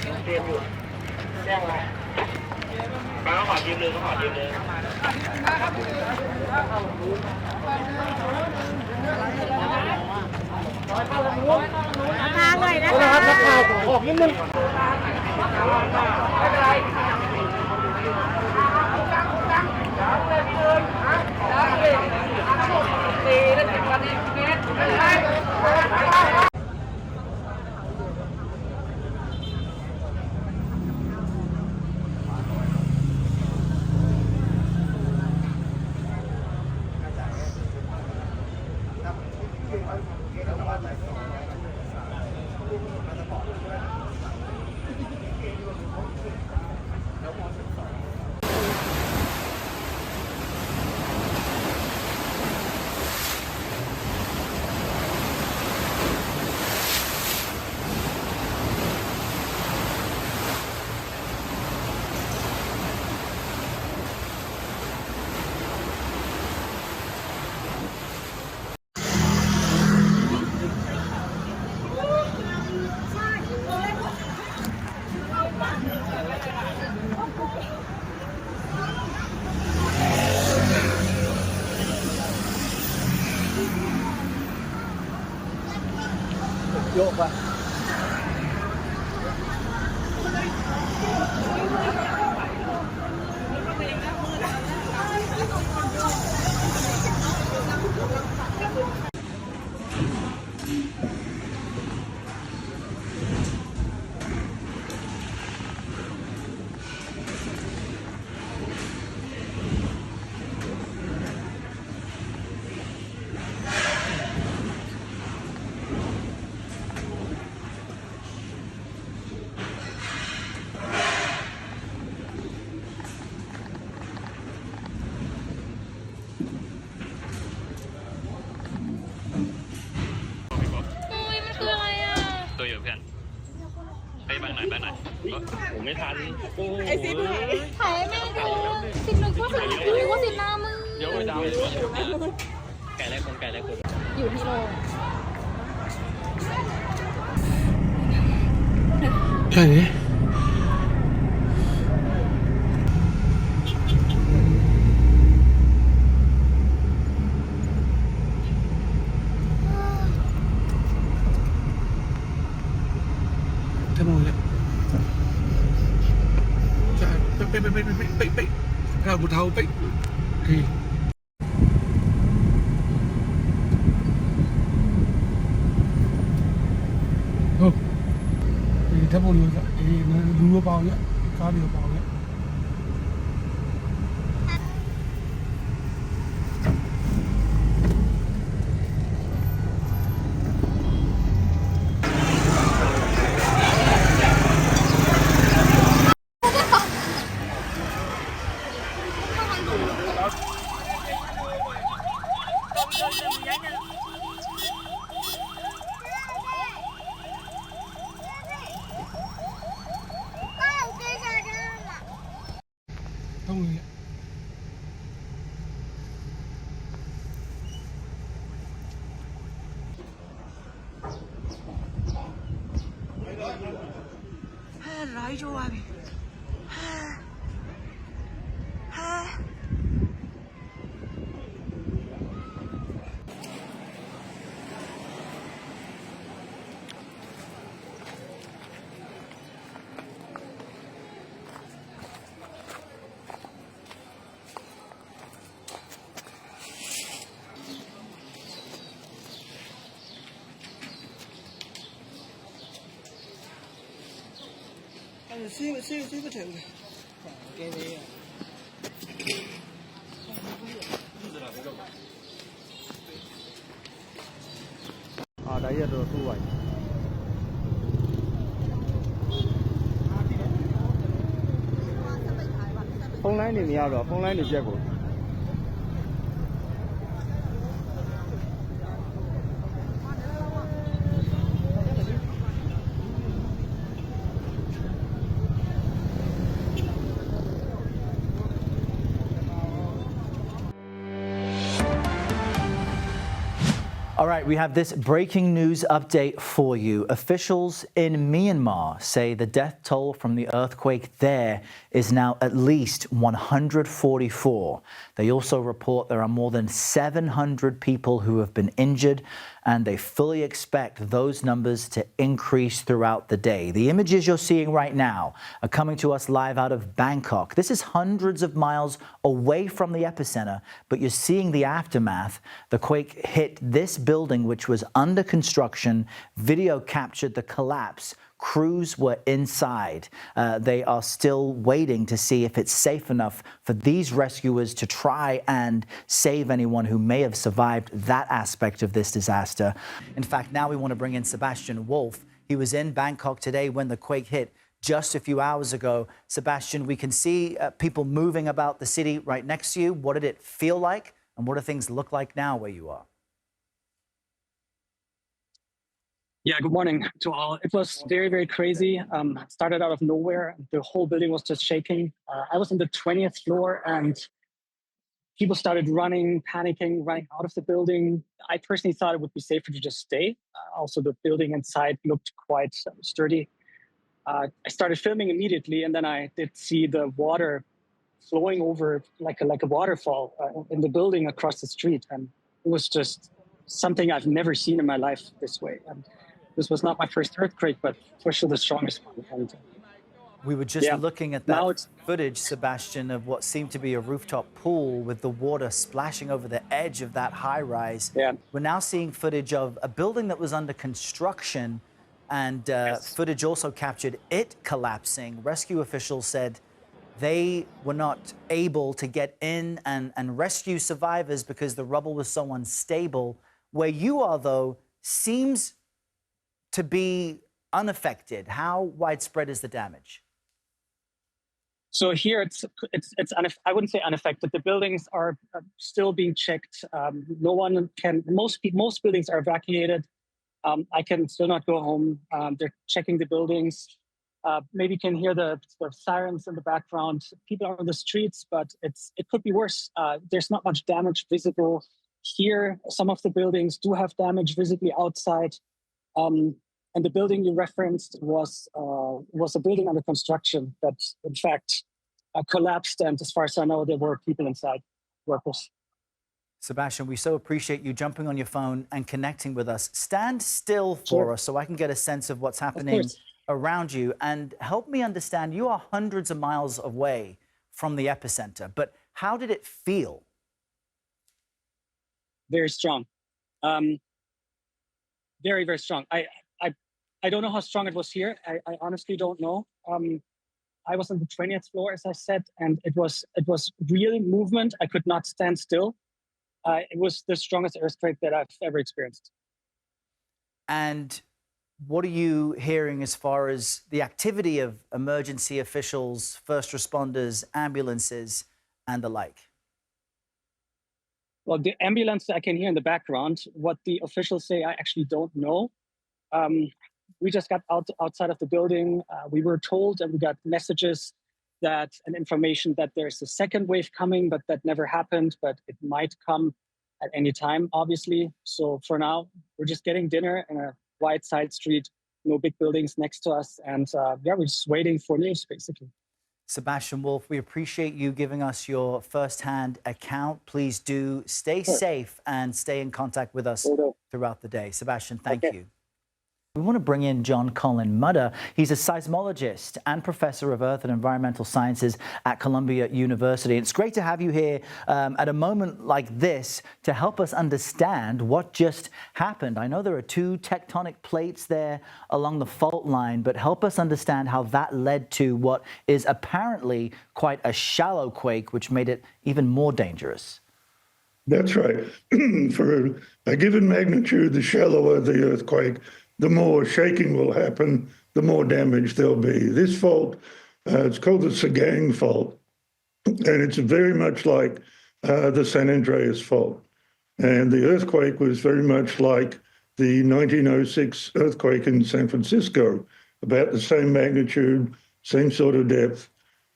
เตรียมอยู่แจ้งอะไรมาขอยืมเลยขอยืมเลยทางหน่อยนะคะนักข่าวออกนิดนึงโยกป่ะผมไม่ทันไอซินถ่ายแม่ดูซินนึกว่าซินหน้ามึงเดี๋ยวไปดาวไก่แรกคนอยู่ที่โรงใช่ไหมทั้งหมดเลยไปข้าวบุเทาไปทีโอ้ถ้าพูดเลยก็ดูว่าเปล่าเนี่ยข้าวเดียวเปล่าเนี่ยต้องเลยร้อยจัวพี่ซื้อมาถึงเกเรได้เยอะตัวสวยဖုန်းလိုင်းနေမရတော့ဖုန်းလိုင်းနေပြက်ကို All right, we have this breaking news update for you. Officials in Myanmar say the death toll from the earthquake there is now at least 144. They also report there are more than 700 people who have been injured, and they fully expect those numbers to increase throughout the day. The images you're seeing right now are coming to us live out of Bangkok. This is hundreds of miles away from the epicenter, but you're seeing the aftermath. The quake hit this building, which was under construction. Video captured the collapse. Crews were inside. They are still waiting to see if it's safe enough for these rescuers to try and save anyone who may have survived that aspect of this disaster. In fact, now we want to bring in Sebastian Wolf. He was in Bangkok today when the quake hit just a few hours ago. Sebastian, we can see people moving about the city right next to you. What did it feel like, and what do things look like now where you are? Yeah, good morning to all. It was very, very crazy. It started out of nowhere. The whole building was just shaking. I was on the 20th floor and people started running, panicking, running out of the building. I personally thought it would be safer to just stay. Also, the building inside looked quite sturdy. I started filming immediately, and then I did see the water flowing over like a waterfall in the building across the street. And it was just something I've never seen in my life this way. And this was not my first earthquake, but for sure the strongest one. And we were just looking at that footage, Sebastian, of what seemed to be a rooftop pool with the water splashing over the edge of that high rise. Yeah. We're now seeing footage of a building that was under construction, and footage also captured it collapsing. Rescue officials said they were not able to get in and rescue survivors because the rubble was so unstable. Where you are, though, seems to be unaffected. How widespread is the damage? So here I wouldn't say unaffected. The buildings are still being checked. No one can. Most buildings are evacuated. I can still not go home. They're checking the buildings. Maybe you can hear the sirens in the background. People are on the streets, but it could be worse. There's not much damage visible here. Some of the buildings do have damage visibly outside. And the building you referenced was a building under construction that, in fact, collapsed. And as far as I know, there were people inside, workers. Sebastian, we so appreciate you jumping on your phone and connecting with us. Stand still for us so I can get a sense of what's happening around you, and help me understand. You are hundreds of miles away from the epicenter, but how did it feel? Very strong. Very, very strong. I don't know how strong it was here. I honestly don't know. I was on the 20th floor, as I said, and it was real movement. I could not stand still. It was the strongest earthquake that I've ever experienced. And what are you hearing as far as the activity of emergency officials, first responders, ambulances, and the like? Well, the ambulance I can hear in the background. What the officials say, I actually don't know. We just got outside of the building. We were told, and we got messages and information that there's a second wave coming, but that never happened. But it might come at any time, obviously. So for now, we're just getting dinner in a wide side street, no big buildings next to us. And we're just waiting for news, basically. Sebastian Wolf, we appreciate you giving us your firsthand account. Please do stay safe and stay in contact with us throughout the day. Sebastian, thank you. We want to bring in John Colin Mudder. He's a seismologist and professor of Earth and Environmental Sciences at Columbia University. It's great to have you here at a moment like this to help us understand what just happened. I know there are two tectonic plates there along the fault line, but help us understand how that led to what is apparently quite a shallow quake, which made it even more dangerous. That's right. For a given magnitude, the shallower the earthquake, the more shaking will happen, the more damage there'll be. This fault, it's called the Sagang fault, and it's very much like the San Andreas fault. And the earthquake was very much like the 1906 earthquake in San Francisco, about the same magnitude, same sort of depth.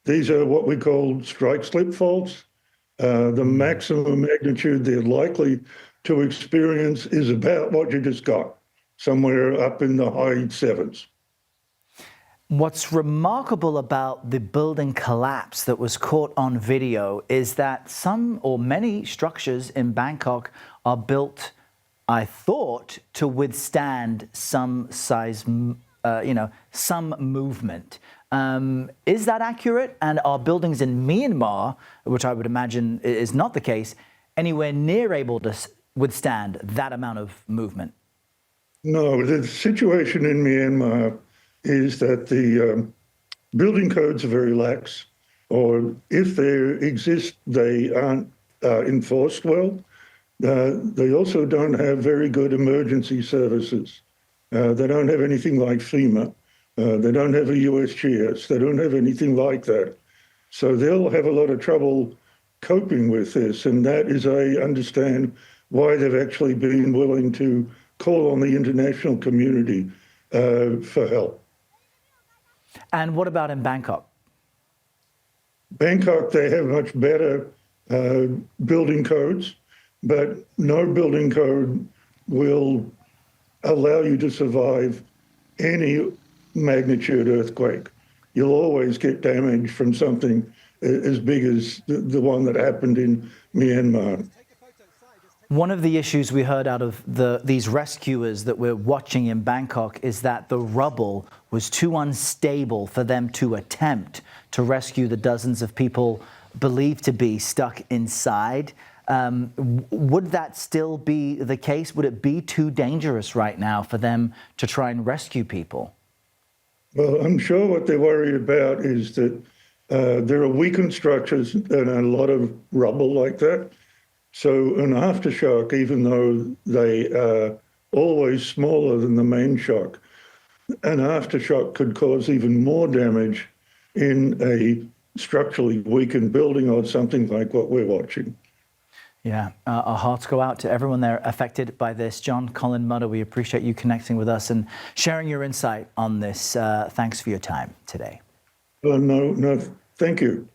These are what we call strike slip faults. The maximum magnitude they're likely to experience is about what you just got, somewhere up in the high sevens. What's remarkable about the building collapse that was caught on video is that some or many structures in Bangkok are built, I thought, to withstand some some movement. Is that accurate? And are buildings in Myanmar, which I would imagine is not the case, anywhere near able to withstand that amount of movement? No, the situation in Myanmar is that the building codes are very lax, or if they exist, they aren't enforced well. They also don't have very good emergency services. They don't have anything like FEMA. They don't have a USGS. They don't have anything like that. So they'll have a lot of trouble coping with this. And that is, I understand, why they've actually been willing to call on the international community for help. And what about in Bangkok? Bangkok, they have much better building codes, but no building code will allow you to survive any magnitude earthquake. You'll always get damage from something as big as the one that happened in Myanmar. One of the issues we heard out of these rescuers that we're watching in Bangkok is that the rubble was too unstable for them to attempt to rescue the dozens of people believed to be stuck inside. Would that still be the case? Would it be too dangerous right now for them to try and rescue people? Well, I'm sure what they're worried about is that there are weakened structures and a lot of rubble like that. So an aftershock, even though they are always smaller than the main shock, an aftershock could cause even more damage in a structurally weakened building or something like what we're watching. Yeah, our hearts go out to everyone there affected by this. John Colin Mutter, we appreciate you connecting with us and sharing your insight on this. Thanks for your time today. No, thank you.